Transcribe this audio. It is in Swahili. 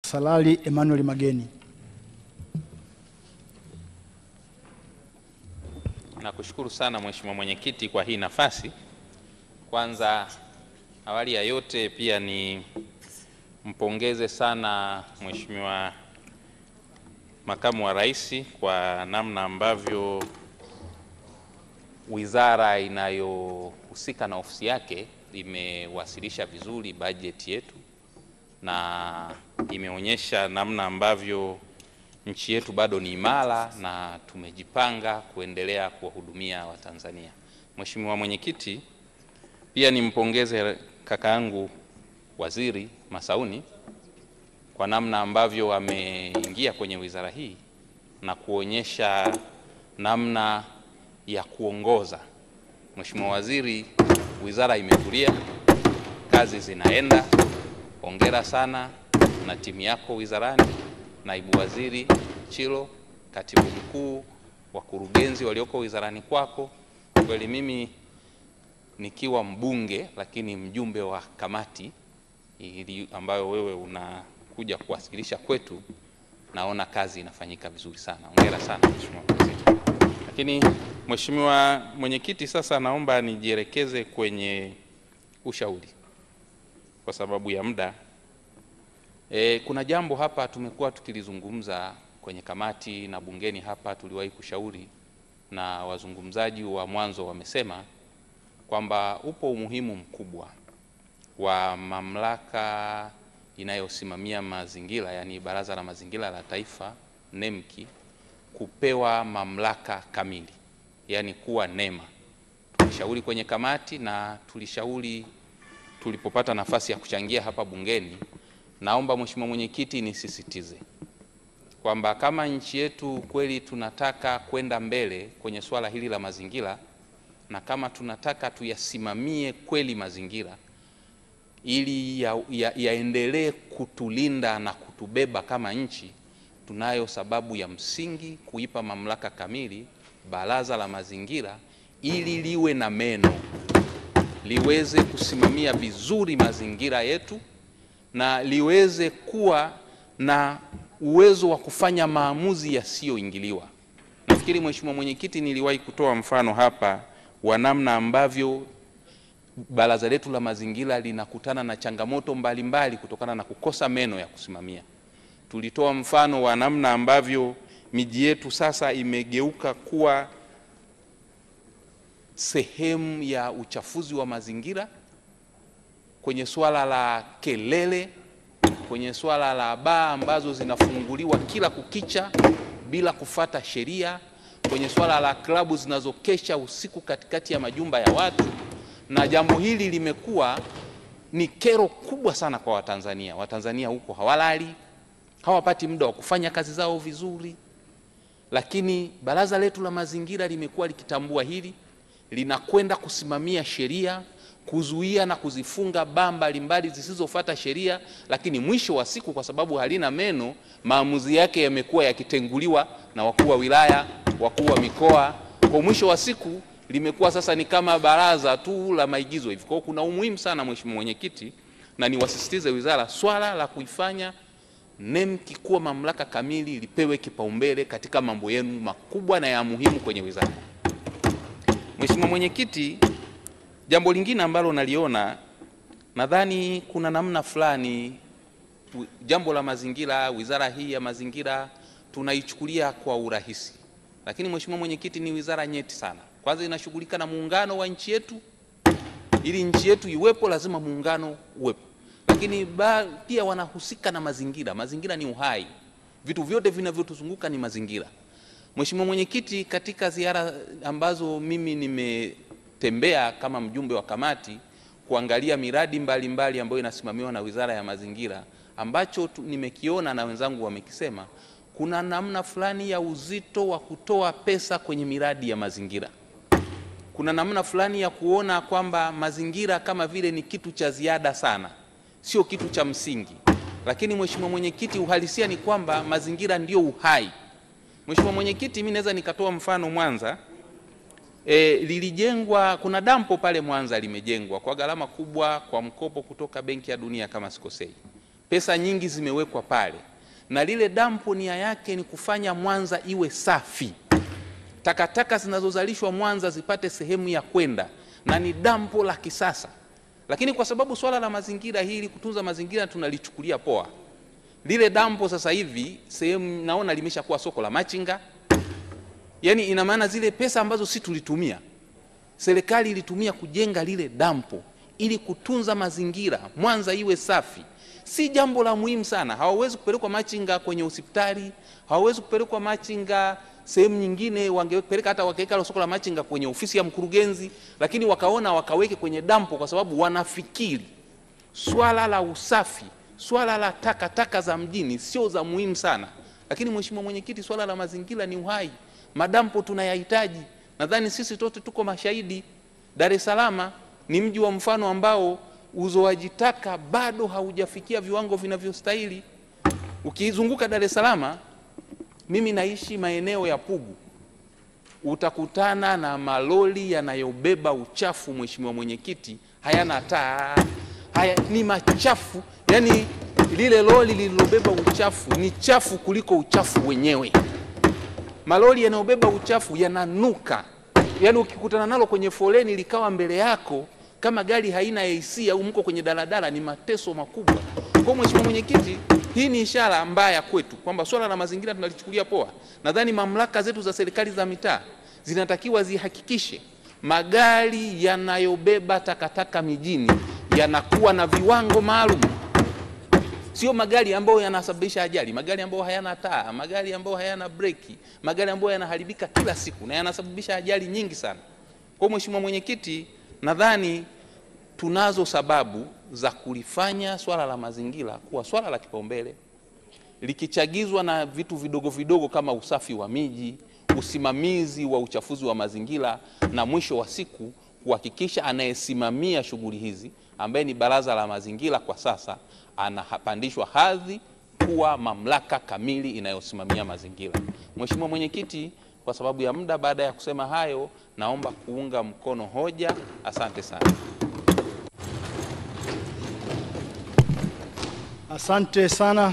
Salali Emmanuel Mageni. Nakushukuru sana Mheshimiwa Mwenyekiti kwa hii nafasi. Kwanza awali ya yote pia ni mpongeze sana Mheshimiwa Makamu wa Rais kwa namna ambavyo wizara inayohusika na ofisi yake imewasilisha vizuri bajeti yetu na imeonyesha namna ambavyo nchi yetu bado ni imara na tumejipanga kuendelea kuwahudumia Watanzania. Mheshimiwa Mwenyekiti, pia nimpongeze kaka yangu Waziri Masauni kwa namna ambavyo ameingia kwenye wizara hii na kuonyesha namna ya kuongoza. Mheshimiwa Waziri, wizara imetulia, kazi zinaenda. Hongera sana na timu yako wizarani, Naibu Waziri Chilo, Katibu Mkuu, wakurugenzi walioko wizarani kwako. Kweli mimi nikiwa mbunge lakini mjumbe wa kamati ili ambayo wewe unakuja kuwasilisha kwetu, naona kazi inafanyika vizuri sana. Hongera sana Mheshimiwa Waziri. Lakini Mheshimiwa Mwenyekiti, sasa naomba nijielekeze kwenye ushauri kwa sababu ya muda. Kuna jambo hapa tumekuwa tukilizungumza kwenye kamati na bungeni hapa, tuliwahi kushauri na wazungumzaji wa mwanzo wamesema kwamba upo umuhimu mkubwa wa mamlaka inayosimamia mazingira, yani Baraza la Mazingira la Taifa NEMKI, kupewa mamlaka kamili, yani kuwa NEMA. Tulishauri kwenye kamati na tulishauri tulipopata nafasi ya kuchangia hapa bungeni. Naomba Mheshimiwa Mwenyekiti nisisitize kwamba kama nchi yetu kweli tunataka kwenda mbele kwenye swala hili la mazingira, na kama tunataka tuyasimamie kweli mazingira ili yaendelee kutulinda na kutubeba kama nchi, tunayo sababu ya msingi kuipa mamlaka kamili Baraza la Mazingira ili liwe na meno, liweze kusimamia vizuri mazingira yetu na liweze kuwa na uwezo wa kufanya maamuzi yasiyoingiliwa. Nafikiri Mheshimiwa Mwenyekiti, niliwahi kutoa mfano hapa wa namna ambavyo baraza letu la mazingira linakutana na changamoto mbalimbali kutokana na kukosa meno ya kusimamia. Tulitoa mfano wa namna ambavyo miji yetu sasa imegeuka kuwa sehemu ya uchafuzi wa mazingira, kwenye swala la kelele, kwenye swala la baa ambazo zinafunguliwa kila kukicha bila kufata sheria, kwenye swala la klabu zinazokesha usiku katikati ya majumba ya watu. Na jambo hili limekuwa ni kero kubwa sana kwa Watanzania. Watanzania huko hawalali, hawapati muda wa kufanya kazi zao vizuri. Lakini baraza letu la mazingira limekuwa likitambua hili, linakwenda kusimamia sheria, kuzuia na kuzifunga baa mbalimbali zisizofuata sheria, lakini mwisho wa siku kwa sababu halina meno, maamuzi yake yamekuwa yakitenguliwa na wakuu wa wilaya, wakuu wa mikoa. Kwa mwisho wa siku limekuwa sasa ni kama baraza tu la maigizo hivi. Kwa kuna umuhimu sana Mheshimiwa Mwenyekiti, na niwasisitize wizara, swala la kuifanya NEMKI kuwa mamlaka kamili lipewe kipaumbele katika mambo yenu makubwa na ya muhimu kwenye wizara. Mheshimiwa Mwenyekiti, jambo lingine ambalo naliona, nadhani kuna namna fulani jambo la mazingira, wizara hii ya mazingira tunaichukulia kwa urahisi. Lakini Mheshimiwa Mwenyekiti, ni wizara nyeti sana. Kwanza inashughulika na muungano wa nchi yetu. Ili nchi yetu iwepo lazima muungano uwepo. Lakini pia wanahusika na mazingira. Mazingira ni uhai. Vitu vyote vinavyotuzunguka ni mazingira. Mheshimiwa Mwenyekiti, katika ziara ambazo mimi nimetembea kama mjumbe wa kamati kuangalia miradi mbalimbali ambayo inasimamiwa na Wizara ya Mazingira, ambacho nimekiona na wenzangu wamekisema, kuna namna fulani ya uzito wa kutoa pesa kwenye miradi ya mazingira. Kuna namna fulani ya kuona kwamba mazingira kama vile ni kitu cha ziada sana, sio kitu cha msingi. Lakini Mheshimiwa Mwenyekiti, uhalisia ni kwamba mazingira ndio uhai. Mheshimiwa Mwenyekiti, mimi naweza nikatoa mfano Mwanza. Lilijengwa, kuna dampo pale Mwanza limejengwa kwa gharama kubwa kwa mkopo kutoka Benki ya Dunia kama sikosei. pesa nyingi zimewekwa pale, na lile dampo nia yake ni kufanya Mwanza iwe safi, takataka zinazozalishwa Mwanza zipate sehemu ya kwenda, na ni dampo la kisasa. Lakini kwa sababu swala la mazingira hili, kutunza mazingira, tunalichukulia poa, lile dampo sasa hivi sehemu naona limeshakuwa soko la machinga. Yani ina maana zile pesa ambazo si tulitumia, serikali ilitumia kujenga lile dampo ili kutunza mazingira, Mwanza iwe safi, si jambo la muhimu sana. Hawawezi kupelekwa machinga kwenye hospitali, hawawezi kupelekwa machinga sehemu nyingine, wangepeleka hata wakaweka soko la machinga kwenye ofisi ya mkurugenzi, lakini wakaona wakaweke kwenye dampo kwa sababu wanafikiri swala la usafi, swala la takataka za mjini sio za muhimu sana. Lakini Mheshimiwa Mwenyekiti, swala la mazingira ni uhai, madampo tunayahitaji. Nadhani sisi tote tuko mashahidi. Dar es Salaam ni mji wa mfano ambao uzoaji taka bado haujafikia viwango vinavyostahili. Ukizunguka Dar es Salaam, mimi naishi maeneo ya Pugu, utakutana na malori yanayobeba uchafu, Mheshimiwa Mwenyekiti, hayana taa, haya ni machafu. Yani lile lori lililobeba uchafu ni chafu kuliko uchafu wenyewe. Malori yanayobeba uchafu yananuka. Yani ukikutana nalo kwenye foleni likawa mbele yako, kama gari haina AC au mko kwenye daladala, ni mateso makubwa. Kwa Mheshimiwa Mwenyekiti, hii ni ishara mbaya kwetu kwamba swala la mazingira tunalichukulia poa. Nadhani mamlaka zetu za serikali za mitaa zinatakiwa zihakikishe magari yanayobeba takataka mijini yanakuwa na viwango maalum. Sio magari ambayo yanasababisha ajali, magari ambayo hayana taa, magari ambayo hayana breki, magari ambayo yanaharibika kila siku na yanasababisha ajali nyingi sana. Kwa Mheshimiwa Mwenyekiti, nadhani tunazo sababu za kulifanya swala la mazingira kuwa swala la kipaumbele, likichagizwa na vitu vidogo vidogo kama usafi wa miji, usimamizi wa uchafuzi wa mazingira, na mwisho wa siku kuhakikisha anayesimamia shughuli hizi ambaye ni Baraza la Mazingira kwa sasa anapandishwa hadhi kuwa mamlaka kamili inayosimamia mazingira. Mheshimiwa Mwenyekiti, kwa sababu ya muda, baada ya kusema hayo, naomba kuunga mkono hoja. Asante sana. Asante sana.